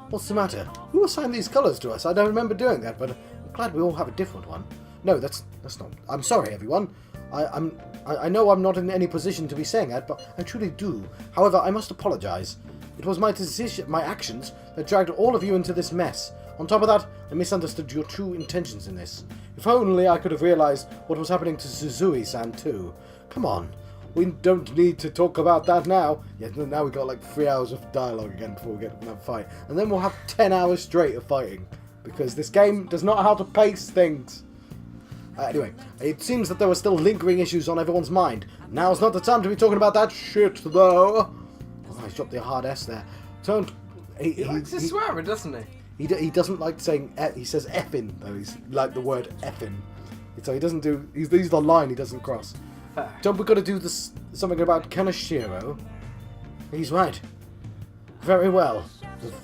What's the matter? Who assigned these colours to us? I don't remember doing that, but I'm glad we all have a different one. No, that's not. I'm sorry, everyone. I know I'm not in any position to be saying that, but I truly do. However, I must apologise. It was my decision, my actions, that dragged all of you into this mess. On top of that, I misunderstood your true intentions in this. If only I could have realised what was happening to Suzui-san too. Come on. We don't need to talk about that now. Yeah, now we've got like 3 hours of dialogue again before we get another fight. And then we'll have 10 hours straight of fighting. Because this game does not know how to pace things. Anyway, it seems that there were still lingering issues on everyone's mind. Now's not the time to be talking about that shit, though. Oh, I dropped the hard S there. He likes to swear, doesn't he? He doesn't like saying he says effing, though. He's like the word effing. So he doesn't do... He's the line he doesn't cross. Don't we got to do this something about Kaneshiro? He's right. Very well.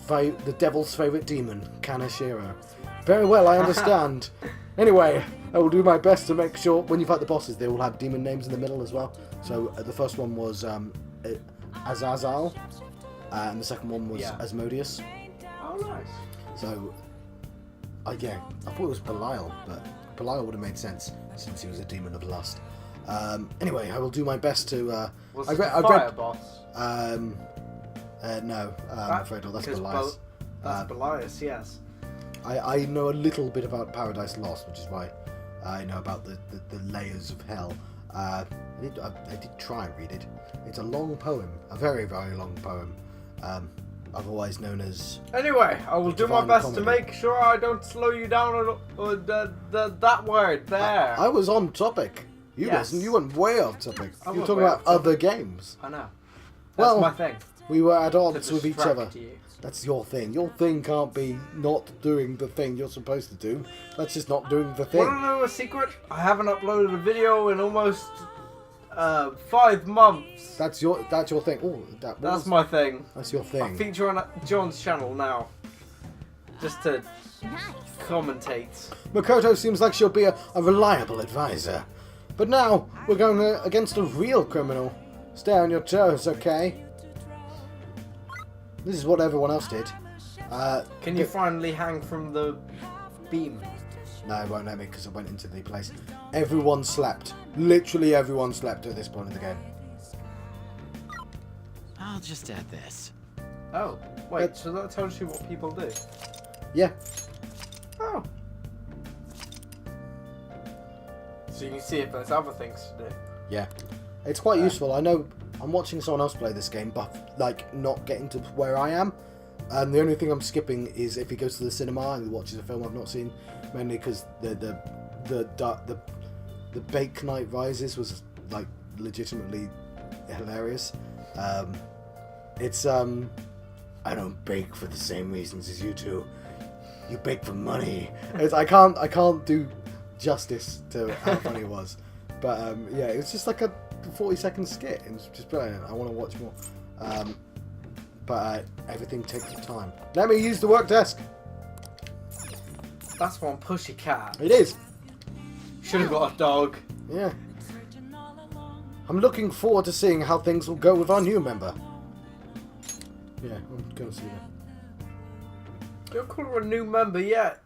The devil's favourite demon, Kaneshiro. Very well, I understand. Anyway, I will do my best to make sure when you fight the bosses, they all have demon names in the middle as well. So the first one was Azazel, and the second one was Asmodeus. Oh, nice. So, I thought it was Belial, but Belial would have made sense since he was a demon of lust. Anyway, I will do my best to. Was it the fire boss? No, I'm afraid not. That's Belias. That's Belias, yes. I know a little bit about Paradise Lost, which is why I know about the layers of hell. I did try and read it. It's a long poem, a very, very long poem, otherwise known as... Anyway, I will do my best to make sure I don't slow you down on that word there. I was on topic. You wasn't. You went way off topic. You were talking about other games. I know. That's my thing. We were at odds with each other. You. That's your thing. Your thing can't be not doing the thing you're supposed to do. That's just not doing the thing. Want to know a secret? I haven't uploaded a video in almost 5 months. That's your thing. Oh, that's my thing. That's your thing. I feature on John's channel now, just to commentate. Mokoto seems like she'll be a reliable advisor. But now, we're going against a real criminal. Stay on your toes, okay? This is what everyone else did. Can you finally hang from the beam? No, it won't let me because I went into the place. Everyone slept. Literally everyone slept at this point in the game. I'll just add this. Oh, wait, so that tells you what people do? Yeah. Oh. So you can see if there's other things to do. Yeah. It's quite useful. I know I'm watching someone else play this game, but like not getting to where I am. And the only thing I'm skipping is if he goes to the cinema and he watches a film I've not seen, mainly because the Bake Night Rises was like legitimately hilarious. It's I don't bake for the same reasons as you two. You bake for money. I can't do justice to how funny it was. But yeah, it's just like a 40-second skit. It's just brilliant. I want to watch more. But everything takes time. Let me use the work desk. That's one pushy cat. It is. Should have got a dog. Yeah. I'm looking forward to seeing how things will go with our new member. Yeah, I'm going to see that. Don't call her a new member yet.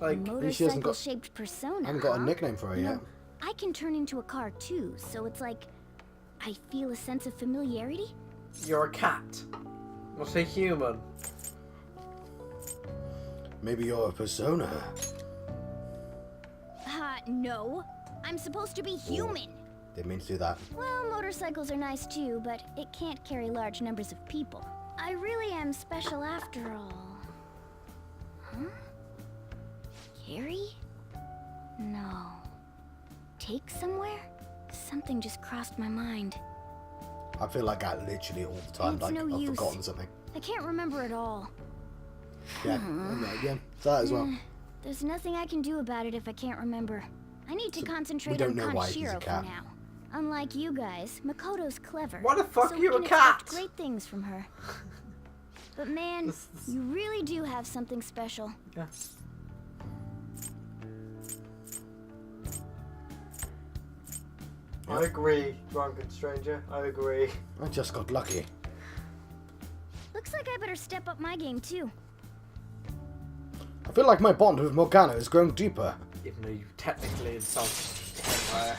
Like, she hasn't got- motorcycle-shaped persona. I haven't got a huh? nickname for her You yet. know, I can turn into a car too, so it's like I feel a sense of familiarity. you're a cat. Not a human. Maybe you're a persona. No. I'm supposed to be human. Didn't mean to do that. Well, motorcycles are nice too, but it can't carry large numbers of people. I really am special after all. Huh? Carry? No. Take somewhere? Something just crossed my mind. I feel like that literally all the time. It's Like, no I've use. forgotten something. I can't remember it all. Yeah, yeah, that as well. There's nothing I can do about it if I can't remember. I need to concentrate don't on know why he's a Kaneshiro for cat. now. Unlike you guys, Makoto's clever. Why the fuck so are you we a can cat? expect great things from her. But man, you really do have something special. Yeah. I agree, drunken stranger. I agree. I just got lucky. Looks like I better step up my game too. I feel like my bond with Morgana is growing deeper. Even though you technically insulted him.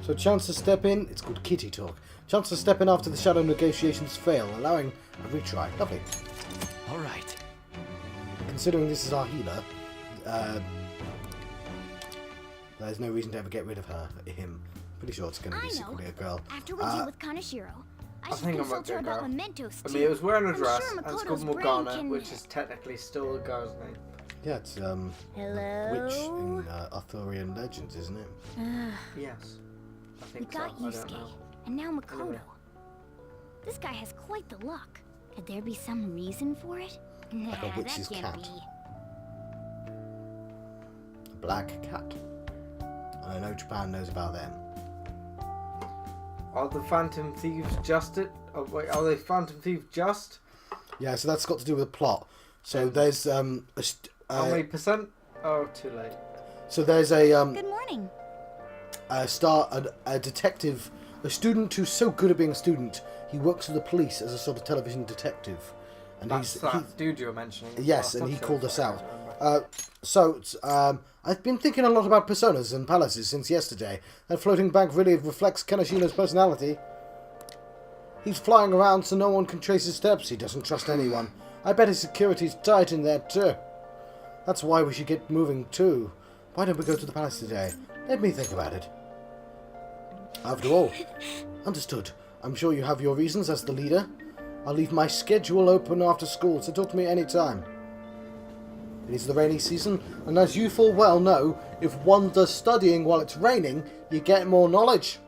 So chance to step in, it's called kitty talk. Chance to step in after the shadow negotiations fail, allowing a retry. Lovely. All right. Considering this is our healer, there's no reason to ever get rid of her, him. Pretty sure it's going to be secretly a girl. After we deal with Kaneshiro, I should think I'm consult a her good about girl. mementos I too. mean, it was wearing a I'm dress, sure and it's Makoto's called brain Morgana, can- which is technically still a girl's name. Yeah, it's Hello. witch in Arthurian legends, isn't it? Yes. I We think so. got I don't Yusuke, know. and now Makoto. Anyway. This guy has quite the luck. Could there be some reason for it? Nah, Like a that witch's can't cat. be. A black cat. And I know Japan knows about them. Are the Phantom Thieves just it? Oh, wait, are they Phantom Thieves just? Yeah, so that's got to do with the plot. So there's How many percent? Oh, too late. so there's a Good morning. a detective, a student who's so good at being a student, he works for the police as a sort of television detective, and That's that dude you were mentioning. yes, Oh, and he that's called it. us out. I've been thinking a lot about personas and palaces since yesterday. That floating bank really reflects Kaneshiro's personality. He's flying around so no one can trace his steps. He doesn't trust anyone. I bet his security's tight in there too. That's why we should get moving too. Why don't we go to the palace today? Let me think about it. After all, understood. I'm sure you have your reasons as the leader. I'll leave my schedule open after school, so talk to me any time. It is the rainy season, and as you full well know, if one does studying while it's raining, you get more knowledge.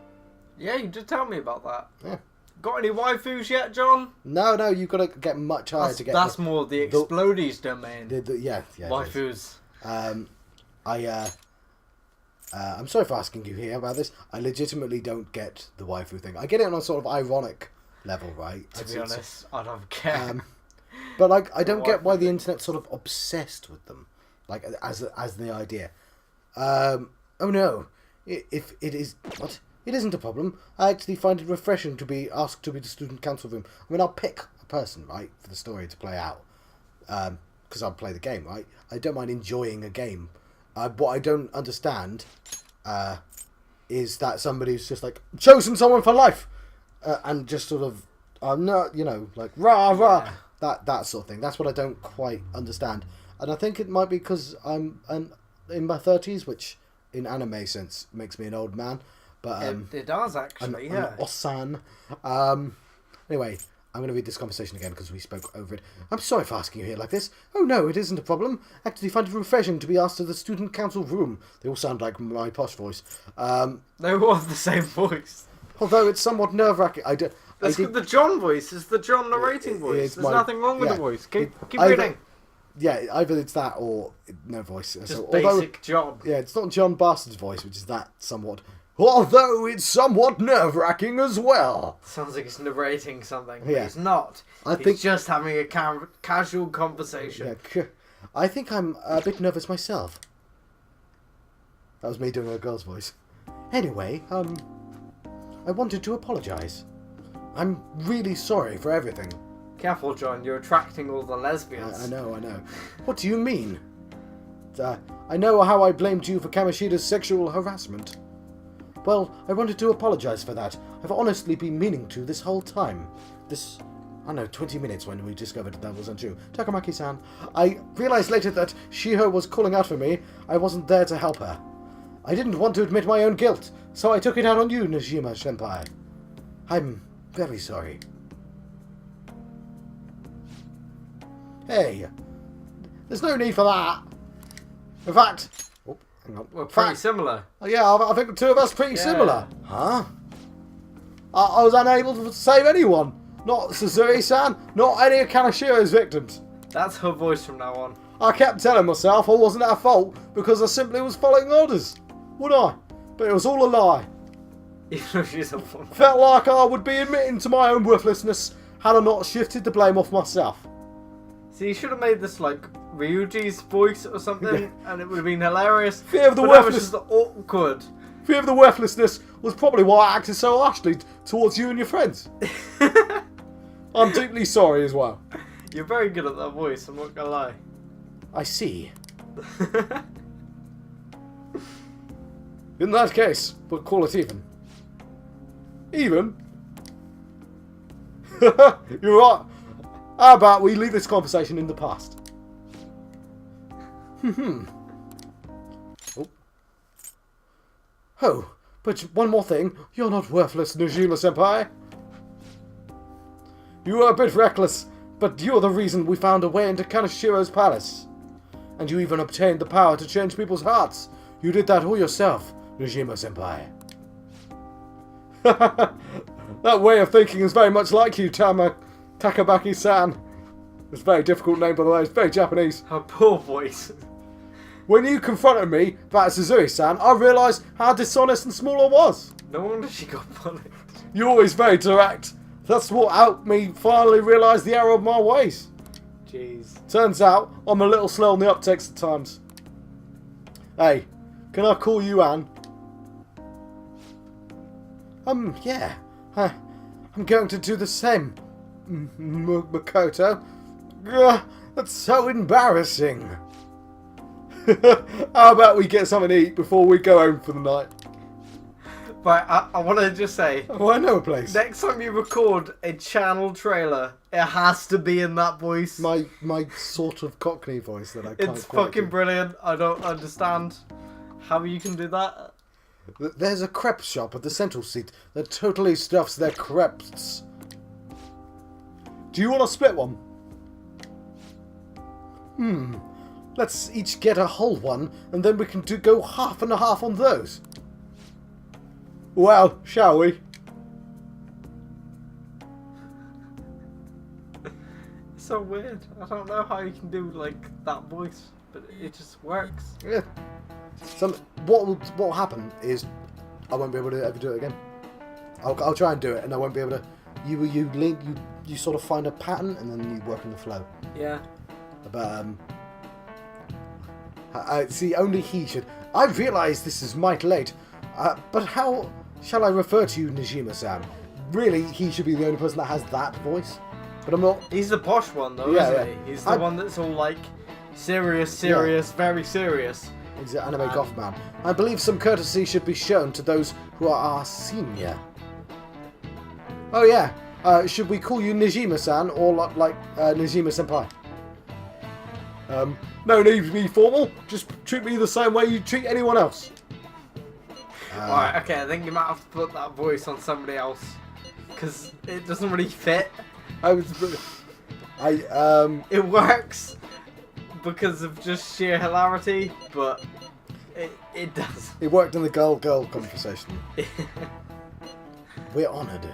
Yeah, you did tell me about that. Yeah. Got any waifus yet, John? No, you've got to get much higher to get. That's more the Explodies domain. Yeah. Waifus. I'm sorry for asking you here about this. I legitimately don't get the waifu thing. I get it on a sort of ironic level, right? To be honest, I don't care. But like, I don't get why the internet's sort of obsessed with them, like as the idea. Oh no, if it is what. It isn't a problem. I actually find it refreshing to be asked to be the student council room. I mean, I'll pick a person, right, for the story to play out. Because I'll play the game, right? I don't mind enjoying a game. What I don't understand is that somebody's just like, chosen someone for life! And just sort of, not, like, rah, rah! Yeah. That sort of thing. That's what I don't quite understand. And I think it might be because I'm in my 30s, which in anime sense makes me an old man. But it does actually, yeah. An Osan. Anyway, I'm going to read this conversation again because we spoke over it. I'm sorry for asking you here like this. Oh no, it isn't a problem. Actually, find it refreshing to be asked to the student council room. They all sound like my posh voice. They all have the same voice. Although it's somewhat nerve-wracking. That's the John voice. It's the John narrating voice. There's nothing wrong with the voice. Keep reading. Yeah, either it's that or no voice. Just basic job. Yeah, it's not John Bastard's voice, which is that somewhat. Although it's somewhat nerve-wracking as well. Sounds like he's narrating something, but Yeah. he's not. He's just having a casual conversation. Yeah, I think I'm a bit nervous myself. That was me doing a girl's voice. Anyway, I wanted to apologize. I'm really sorry for everything. Careful, John. You're attracting all the lesbians. I know. What do you mean? I know how I blamed you for Kaneshiro's sexual harassment. Well, I wanted to apologize for that. I've honestly been meaning to this whole time. 20 minutes when we discovered that wasn't true. Takamaki-san, I realized later that Shiho was calling out for me. I wasn't there to help her. I didn't want to admit my own guilt, so I took it out on you, Najima-senpai. I'm very sorry. Hey, there's no need for that. In fact, hang on. We're pretty similar. Yeah, I think the two of us pretty similar. Huh? I was unable to save anyone. Not Suzui-san, not any of Kaneshiro's victims. That's her voice from now on. I kept telling myself I wasn't at fault because I simply was following orders. Would I? But it was all a lie. Even though she's a woman. Felt like I would be admitting to my own worthlessness had I not shifted the blame off myself. See, you should have made this like Ryuji's voice or something, and it would have been hilarious. Fear of the worthlessness. worthless. Just awkward. Fear of the worthlessness was probably why I acted so harshly towards you and your friends. I'm deeply sorry as well. You're very good at that voice, I'm not gonna lie. I see. In that case, we'll call it even. Even? You're right. How about we leave this conversation in the past? Oh, but one more thing. You're not worthless, Najima-senpai. You were a bit reckless, but you're the reason we found a way into Kaneshiro's palace. And you even obtained the power to change people's hearts. You did that all yourself, Najima-senpai. That way of thinking is very much like you, Takamaki-san. It's a very difficult name, by the way. It's very Japanese. Her poor voice. When you confronted me about Suzui-san, I realised how dishonest and small I was. No wonder she got bullied. You're always very direct. That's what helped me finally realise the error of my ways. Jeez. Turns out, I'm a little slow on the uptakes at times. Hey, can I call you Anne? Yeah. I'm going to do the same, Mokoto. That's so embarrassing. How about we get something to eat before we go home for the night? But I want to just say... Oh, I know a place. Next time you record a channel trailer, it has to be in that voice. My sort of Cockney voice that I can't It's quite fucking do. brilliant. I don't understand how you can do that. There's a crepe shop at the central seat that totally stuffs their crepes. Do you want to split one? Let's each get a whole one, and then we can go half and a half on those. Well, shall we? It's so weird. I don't know how you can do like that voice, but it just works. Yeah. What will happen is I won't be able to ever do it again. I'll try and do it, and I won't be able to. You sort of find a pattern, and then you work in the flow. Yeah. But see, only he should. I realise this is might late, but how shall I refer to you, Najima-san? Really, he should be the only person that has that voice. But I'm not. He's the posh one, though, isn't he? He's the one that's all like serious, very serious. He's an anime goth man. I believe some courtesy should be shown to those who are our senior. Oh yeah. Should we call you Najima-san or like Najima-senpai? No need to be formal. Just treat me the same way you treat anyone else. Alright, okay, I think you might have to put that voice on somebody else. Because it doesn't really fit. It works because of just sheer hilarity, but it does. It worked in the girl conversation. We're honoured.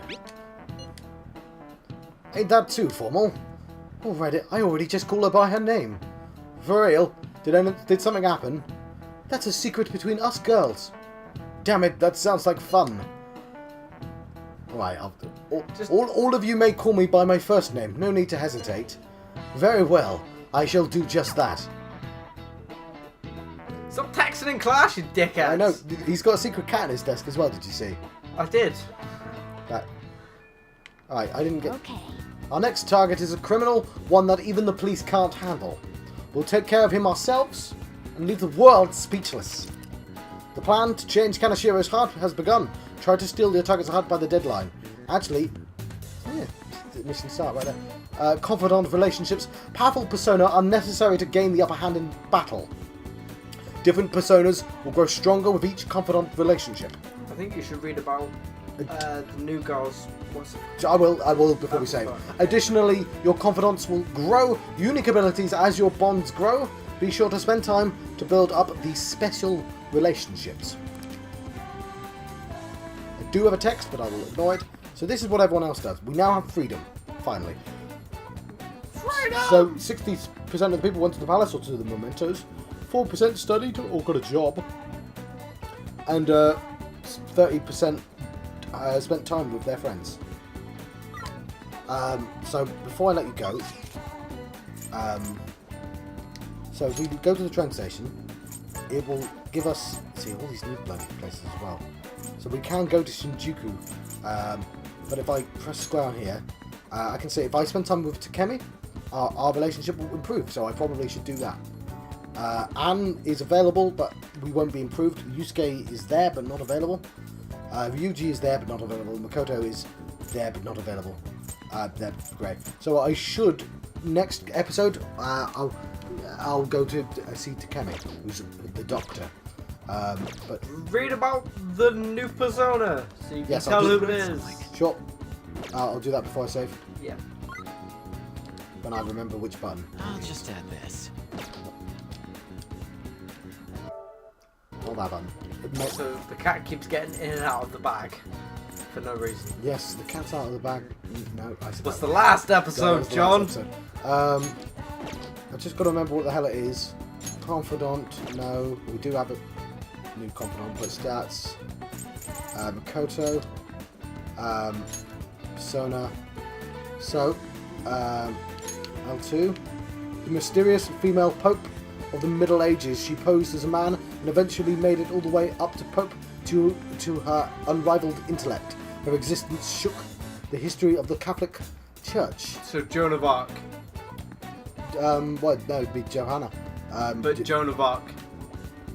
Ain't that too formal? Already, I already just called her by her name. For real? Did something happen? That's a secret between us girls. Damn it, that sounds like fun. Alright, all of you may call me by my first name. No need to hesitate. Very well, I shall do just that. Stop texting in class, you dickheads! I know, he's got a secret cat in his desk as well, did you see? I did. That. Alright, I didn't get... Okay. Our next target is a criminal, one that even the police can't handle. We'll take care of him ourselves and leave the world speechless. The plan to change Kaneshiro's heart has begun. Try to steal your target's heart by the deadline. Actually, yeah, mission start right there. Confidant relationships. Powerful persona are necessary to gain the upper hand in battle. Different personas will grow stronger with each confidant relationship. I think you should read about the new girls. I will before we save. Additionally, your confidants will grow unique abilities as your bonds grow. Be sure to spend time to build up these special relationships. I do have a text, but I will ignore it. So this is what everyone else does. We now have freedom, finally. Freedom! So 60% of the people went to the palace or to the mementos. 4% studied or got a job. And 30% spent time with their friends. So before I let you go, so if we go to the train station, it will give us, see, all these new bloody places as well. So we can go to Shinjuku, but if I press square on here, I can see if I spend time with Takemi, our relationship will improve, so I probably should do that. Anne is available, but we won't be improved. Yusuke is there, but not available. Ryuji is there, but not available. Mokoto is there, but not available. They're great. So I should, next episode, I'll go to see Takemi, who's the doctor. But read about the new persona, so you can tell who it is. Sure. I'll do that before I save. Yeah. When I remember which button. I'll just add this. Not that button. So the cat keeps getting in and out of the bag for no reason. Yes, the cat's out of the bag. No, I said What's the last episode, John? I just got to remember what the hell it is. Confidant, no. We do have a new confidant, but stats. Mokoto. Persona. So, L2. The mysterious female Pope of the Middle Ages. She posed as a man and eventually made it all the way up to Pope to her unrivaled intellect. Her existence shook the history of the Catholic Church. So Joan of Arc. What? No, it'd be Johanna. But Joan of Arc.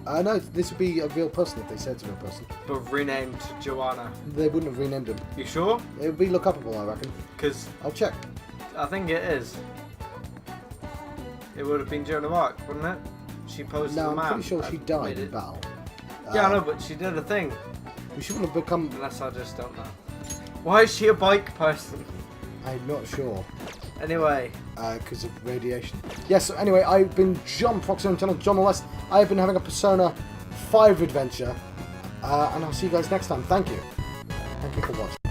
No, this would be a real person if they said it's a real person. But renamed to Joanna. They wouldn't have renamed him. You sure? It would be look upable, I reckon. Because I'll check. I think it is. It would have been Joan of Arc, wouldn't it? She posed as a man. No, I'm pretty sure she died in battle. Yeah, I know, but she did a thing. She wouldn't have become... Unless I just don't know. Why is she a bike person? I'm not sure. Anyway. Because of radiation. Yes, so anyway, I've been John, Proximate Channel, John West. I've been having a Persona 5 adventure. And I'll see you guys next time. Thank you. Thank you for watching.